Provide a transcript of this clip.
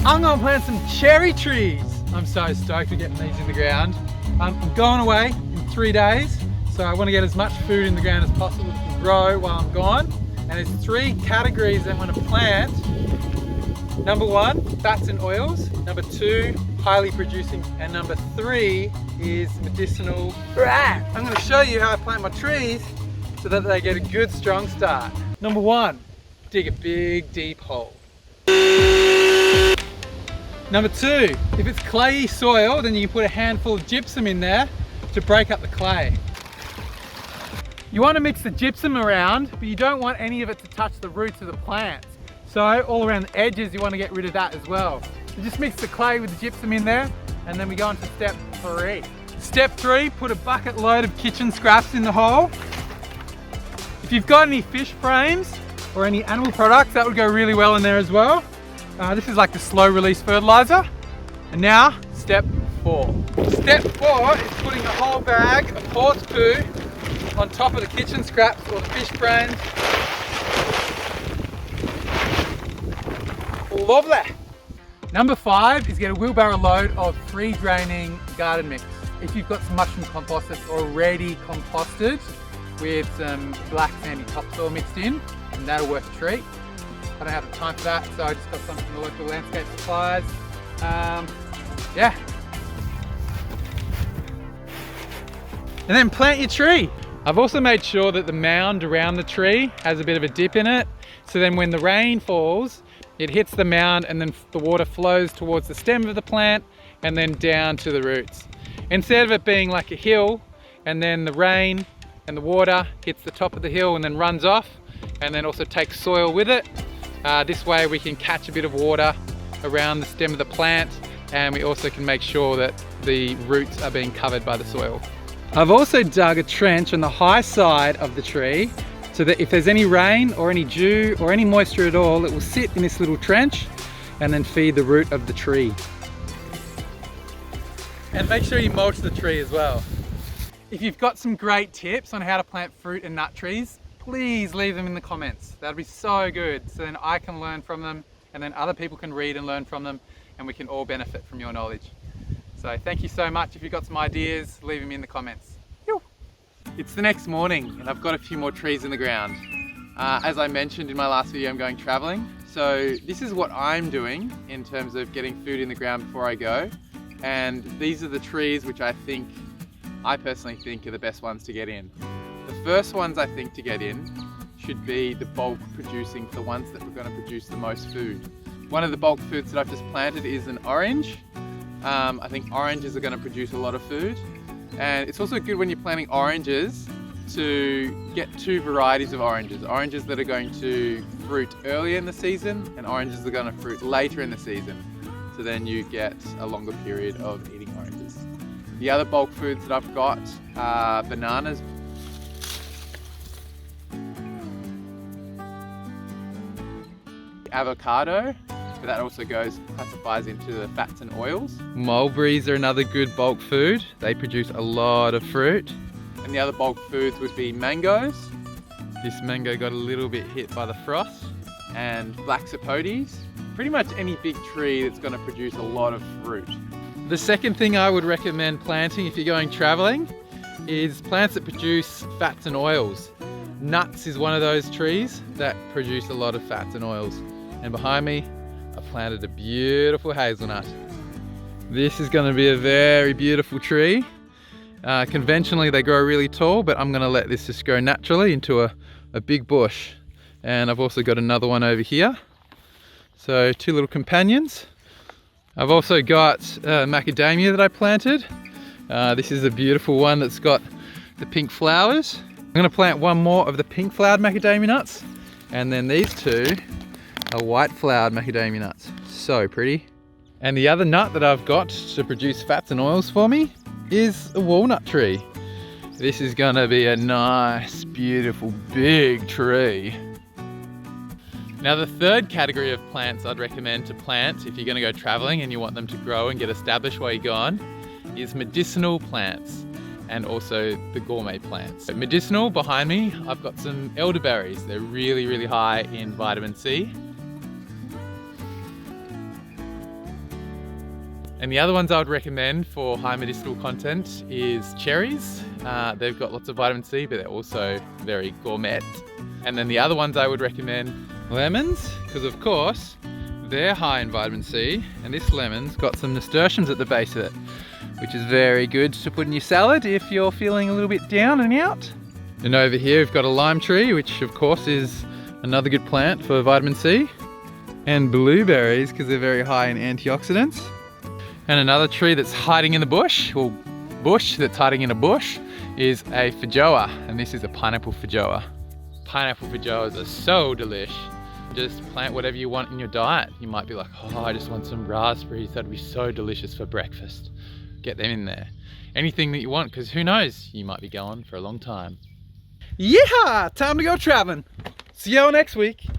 I'm gonna plant some cherry trees. I'm so stoked for getting these in the ground. I'm going away in 3 days, so I want to get as much food in the ground as possible to grow while I'm gone. And there's 3 categories I want to plant. Number 1, fats and oils. Number 2, highly producing. And number 3 is medicinal. Right, I'm going to show you how I plant my trees so that they get a good strong start. Number 1, dig a big deep hole. Number 2, if it's clayey soil, then you can put a handful of gypsum in there to break up the clay. You want to mix the gypsum around, but you don't want any of it to touch the roots of the plants. So all around the edges, you want to get rid of that as well. So just mix the clay with the gypsum in there, and then we go on to step 3. Step 3, put a bucket load of kitchen scraps in the hole. If you've got any fish frames or any animal products, that would go really well in there as well. This is like the slow release fertilizer. And now, step 4. Step 4 is putting the whole bag of horse poo on top of the kitchen scraps or the fish frames. Lovely. Number 5 is get a wheelbarrow load of free draining garden mix. If you've got some mushroom compost that's already composted with some black sandy topsoil mixed in, then that'll work a treat. I don't have the time for that, so I just got some from the local landscape suppliers. Yeah. And then plant your tree. I've also made sure that the mound around the tree has a bit of a dip in it. So then when the rain falls, it hits the mound and then the water flows towards the stem of the plant and then down to the roots. Instead of it being like a hill and then the rain and the water hits the top of the hill and then runs off and then also takes soil with it. This way we can catch a bit of water around the stem of the plant, and we also can make sure that the roots are being covered by the soil. I've also dug a trench on the high side of the tree so that if there's any rain or any dew or any moisture at all, it will sit in this little trench and then feed the root of the tree. And make sure you mulch the tree as well. If you've got some great tips on how to plant fruit and nut trees, please leave them in the comments. That'd be so good. So then I can learn from them, and then other people can read and learn from them, and we can all benefit from your knowledge. So thank you so much. If you've got some ideas, leave them in the comments. It's the next morning and I've got a few more trees in the ground. As I mentioned in my last video, I'm going traveling. So this is what I'm doing in terms of getting food in the ground before I go. And these are the trees which I personally think are the best ones to get in. The first ones I think to get in should be the bulk producing, the ones that are going to produce the most food. One of the bulk foods that I've just planted is an orange. I think oranges are going to produce a lot of food. And it's also good when you're planting oranges to get 2 varieties of oranges. Oranges that are going to fruit earlier in the season and oranges that are going to fruit later in the season. So then you get a longer period of eating oranges. The other bulk foods that I've got are bananas, avocado, but that also classifies into the fats and oils. Mulberries are another good bulk food. They produce a lot of fruit. And the other bulk foods would be mangoes. This mango got a little bit hit by the frost. And black sapotes. Pretty much any big tree that's going to produce a lot of fruit. The second thing I would recommend planting if you're going traveling is plants that produce fats and oils. Nuts is one of those trees that produce a lot of fats and oils. And behind me, I planted a beautiful hazelnut. This is going to be a very beautiful tree. Conventionally they grow really tall, but I'm going to let this just grow naturally into a big bush. And I've also got another one over here. So 2 little companions. I've also got macadamia that I planted. This is a beautiful one that's got the pink flowers. I'm going to plant one more of the pink flowered macadamia nuts. And then these 2 are white flowered macadamia nuts. So pretty. And the other nut that I've got to produce fats and oils for me is a walnut tree. This is gonna be a nice, beautiful, big tree. Now the third category of plants I'd recommend to plant if you're gonna go traveling and you want them to grow and get established while you're gone is medicinal plants and also the gourmet plants. So medicinal, behind me, I've got some elderberries. They're really, really high in vitamin C. And the other ones I would recommend for high medicinal content is cherries. They've got lots of vitamin C, but they're also very gourmet. And then the other ones I would recommend, lemons, because of course, they're high in vitamin C, and this lemon's got some nasturtiums at the base of it, which is very good to put in your salad if you're feeling a little bit down and out. And over here we've got a lime tree, which of course is another good plant for vitamin C. And blueberries, because they're very high in antioxidants. And another tree that's hiding in the bush, or bush that's hiding in a bush, is a Feijoa, and this is a pineapple Feijoa. Pineapple Feijoas are so delish. Just plant whatever you want in your diet. You might be like, oh, I just want some raspberries, that'd be so delicious for breakfast. Get them in there. Anything that you want, because who knows, you might be going for a long time. Yeah, time to go traveling. See y'all next week.